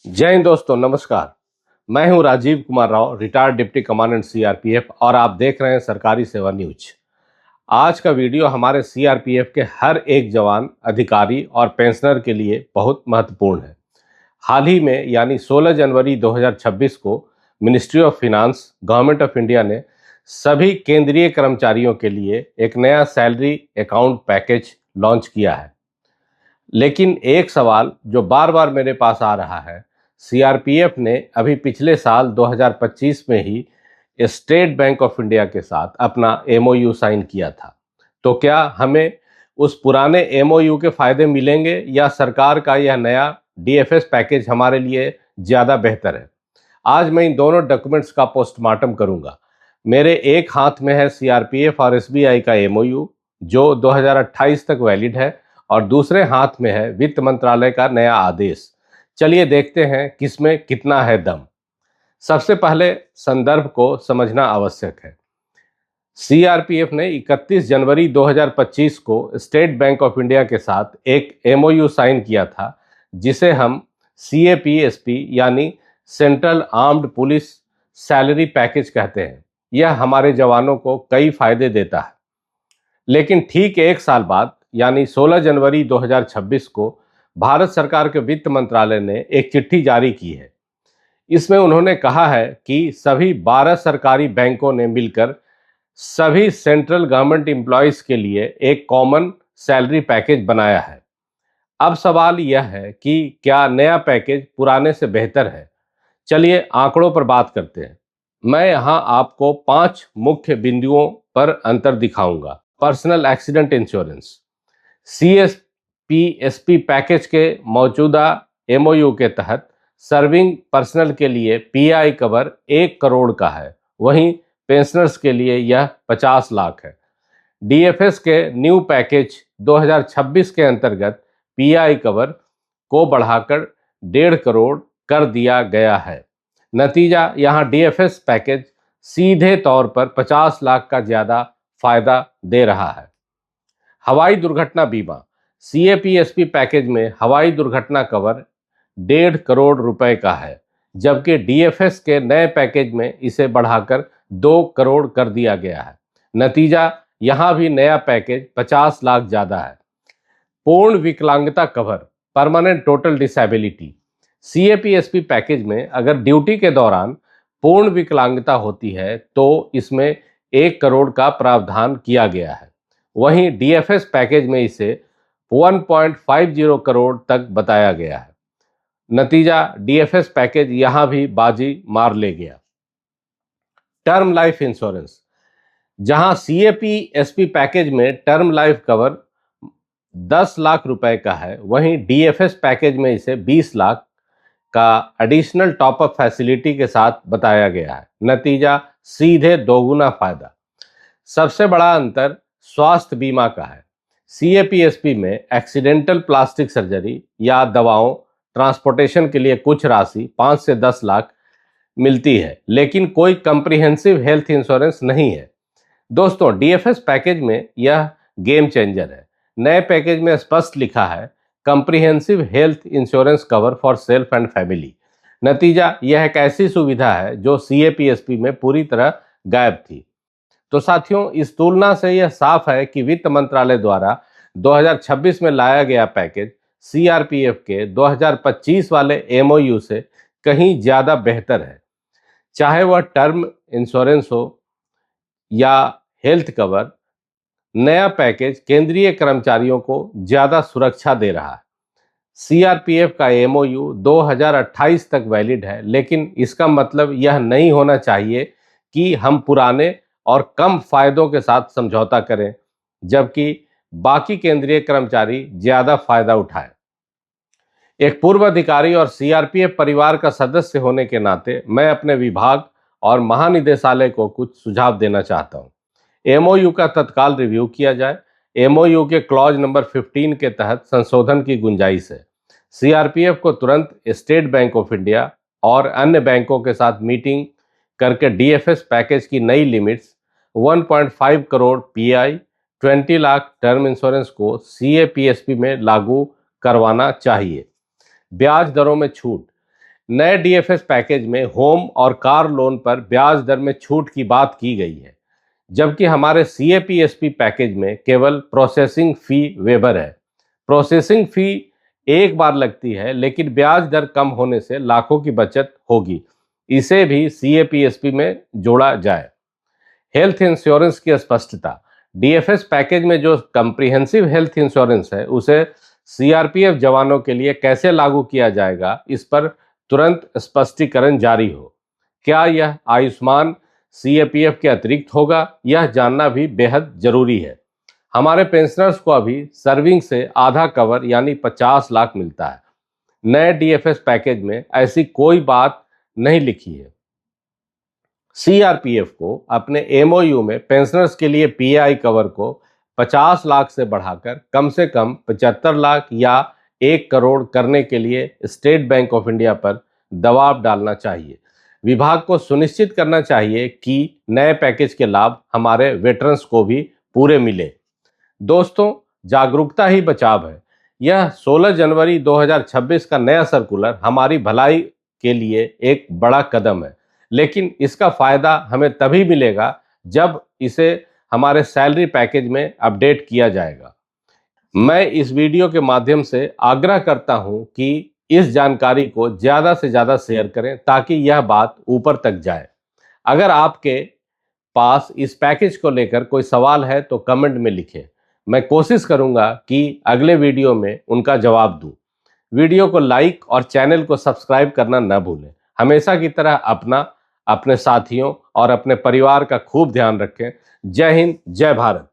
जय हिंद दोस्तों, नमस्कार। मैं हूं Rajeev Kumar Rao, retired deputy commandant CRPF, और आप देख रहे हैं सरकारी सेवा न्यूज। आज का वीडियो हमारे सीआरपीएफ के हर एक जवान, अधिकारी और पेंशनर के लिए बहुत महत्वपूर्ण है। हाल ही में यानी 16 जनवरी 2026 को ministry of finance, government of India ने सभी केंद्रीय कर्मचारियों के लिए एक नया सैलरी अकाउंट पैकेज लॉन्च किया है। लेकिन एक सवाल जो बार बार मेरे पास आ रहा है, सीआरपीएफ ने अभी पिछले साल 2025 में ही स्टेट बैंक ऑफ इंडिया के साथ अपना एमओयू साइन किया था, तो क्या हमें उस पुराने एमओयू के फायदे मिलेंगे या सरकार का यह नया डीएफएस पैकेज हमारे लिए ज़्यादा बेहतर है? आज मैं इन दोनों डॉक्यूमेंट्स का पोस्टमार्टम करूंगा। मेरे एक हाथ में है सीआरपीएफ और एसबीआई का एमओयू जो 2028 तक वैलिड है, और दूसरे हाथ में है वित्त मंत्रालय का नया आदेश। चलिए देखते हैं किसमें कितना है दम। सबसे पहले संदर्भ को समझना आवश्यक है। सीआरपीएफ ने 31 जनवरी 2025 को स्टेट बैंक ऑफ इंडिया के साथ एक एमओयू साइन किया था, जिसे हम सीएपीएसपी यानी central armed police salary package कहते हैं। यह हमारे जवानों को कई फायदे देता है। लेकिन ठीक एक साल बाद यानी 16 जनवरी 2026 को भारत सरकार के वित्त मंत्रालय ने एक चिट्ठी जारी की है। इसमें उन्होंने कहा है कि सभी 12 सरकारी बैंकों ने मिलकर सभी सेंट्रल गवर्नमेंट एम्प्लॉयज के लिए एक कॉमन सैलरी पैकेज बनाया है। अब सवाल यह है कि क्या नया पैकेज पुराने से बेहतर है? चलिए आंकड़ों पर बात करते हैं। मैं यहाँ आपको 5 मुख्य बिंदुओं पर अंतर दिखाऊंगा। पर्सनल एक्सीडेंट इंश्योरेंस, सीएसपीएसपी पैकेज के मौजूदा एमओयू के तहत सर्विंग पर्सनल के लिए पीआई कवर 1 करोड़ का है, वहीं पेंशनर्स के लिए यह 50 लाख है। डीएफएस के न्यू पैकेज 2026 के अंतर्गत पीआई कवर को बढ़ाकर 1.5 करोड़ कर दिया गया है। नतीजा, यहाँ डीएफएस पैकेज सीधे तौर पर 50 लाख का ज़्यादा फायदा दे रहा है। हवाई दुर्घटना बीमा, सीएपीएसपी पैकेज में हवाई दुर्घटना कवर 1.5 करोड़ रुपए का है, जबकि डीएफएस के नए पैकेज में इसे बढ़ाकर 2 करोड़ कर दिया गया है। नतीजा, यहाँ भी नया पैकेज 50 लाख ज़्यादा है। पूर्ण विकलांगता cover, permanent total disability, CAPSP package में अगर ड्यूटी के दौरान पूर्ण विकलांगता होती है तो इसमें 1 करोड़ का प्रावधान किया गया है, वहीं डीएफएस पैकेज में इसे 1.50 करोड़ तक बताया गया है। नतीजा, डीएफएस पैकेज यहां भी बाजी मार ले गया। टर्म लाइफ इंश्योरेंस, जहां सीएपीएसपी पैकेज में टर्म लाइफ कवर 10 लाख रुपए का है, वहीं डीएफएस पैकेज में इसे 20 लाख का एडिशनल टॉपअप फैसिलिटी के साथ बताया गया है। नतीजा, सीधे दोगुना फायदा। सबसे बड़ा अंतर स्वास्थ्य बीमा का है। सीएपीएसपी में एक्सीडेंटल प्लास्टिक सर्जरी या दवाओं, ट्रांसपोर्टेशन के लिए कुछ राशि 5 से 10 लाख मिलती है, लेकिन कोई कंप्रिहेंसिव हेल्थ इंश्योरेंस नहीं है। दोस्तों, डीएफएस पैकेज में यह गेम चेंजर है। नए पैकेज में स्पष्ट लिखा है comprehensive health insurance cover for self and family. नतीजा, यह एक ऐसी सुविधा है जो सीएपीएसपी में पूरी तरह गायब थी। तो साथियों, इस तुलना से यह साफ है कि वित्त मंत्रालय द्वारा 2026 में लाया गया पैकेज सीआरपीएफ के 2025 वाले एमओयू से कहीं ज़्यादा बेहतर है। चाहे वह टर्म इंश्योरेंस हो या हेल्थ कवर, नया पैकेज केंद्रीय कर्मचारियों को ज़्यादा सुरक्षा दे रहा है। सीआरपीएफ का एमओयू 2028 तक वैलिड है, लेकिन इसका मतलब यह नहीं होना चाहिए कि हम पुराने और कम फायदों के साथ समझौता करें, जबकि बाकी केंद्रीय कर्मचारी ज़्यादा फायदा उठाएं। एक पूर्व अधिकारी और सीआरपीएफ परिवार का सदस्य होने के नाते मैं अपने विभाग और महानिदेशालय को कुछ सुझाव देना चाहता हूं। एमओयू का तत्काल रिव्यू किया जाए। एमओयू के क्लॉज नंबर 15 के तहत संशोधन की गुंजाइश है। सीआरपीएफ को तुरंत स्टेट बैंक ऑफ इंडिया और अन्य बैंकों के साथ मीटिंग करके डीएफएस पैकेज की नई limits 1.5 crore pi, 20 lakh term insurance को सीएपीएसपी में लागू करवाना चाहिए। ब्याज दरों में छूट, नए डीएफएस पैकेज में होम और कार लोन पर ब्याज दर में छूट की बात की गई है, जबकि हमारे सीएपीएसपी पैकेज में केवल प्रोसेसिंग फी वेबर है। प्रोसेसिंग फी एक बार लगती है, लेकिन ब्याज दर कम होने से लाखों की बचत होगी। इसे भी सीएपीएसपी में जोड़ा जाए। हेल्थ इंश्योरेंस की स्पष्टता। डीएफएस पैकेज में जो कम्प्रिहेंसिव हेल्थ इंश्योरेंस है, उसे सीआरपीएफ जवानों के लिए कैसे लागू किया जाएगा, इस पर तुरंत स्पष्टीकरण जारी हो। क्या यह आयुष्मान सीएपीएफ के अतिरिक्त होगा, यह जानना भी बेहद जरूरी है। हमारे पेंशनर्स को अभी सर्विंग से आधा कवर यानी 50 लाख मिलता है। नए डीएफएस पैकेज में ऐसी कोई बात नहीं लिखी है। सीआरपीएफ को अपने एमओयू में पेंशनर्स के लिए पीआई कवर को 50 लाख से बढ़ाकर कम से कम 75 लाख या 1 करोड़ करने के लिए स्टेट बैंक ऑफ इंडिया पर दबाव डालना चाहिए। विभाग को सुनिश्चित करना चाहिए कि नए पैकेज के लाभ हमारे वेटरन्स को भी पूरे मिले। दोस्तों, जागरूकता ही बचाव है। यह 16 जनवरी 2026 का नया सर्कुलर हमारी भलाई के लिए एक बड़ा कदम है, लेकिन इसका फायदा हमें तभी मिलेगा जब इसे हमारे सैलरी पैकेज में अपडेट किया जाएगा। मैं इस वीडियो के माध्यम से आग्रह करता हूं कि इस जानकारी को ज़्यादा से ज़्यादा शेयर करें ताकि यह बात ऊपर तक जाए। अगर आपके पास इस पैकेज को लेकर कोई सवाल है तो कमेंट में लिखें। मैं कोशिश करूंगा कि अगले वीडियो में उनका जवाब दूं। वीडियो को लाइक और चैनल को सब्सक्राइब करना न भूलें। हमेशा की तरह अपना, अपने साथियों और अपने परिवार का खूब ध्यान रखें। जय हिंद, जय भारत।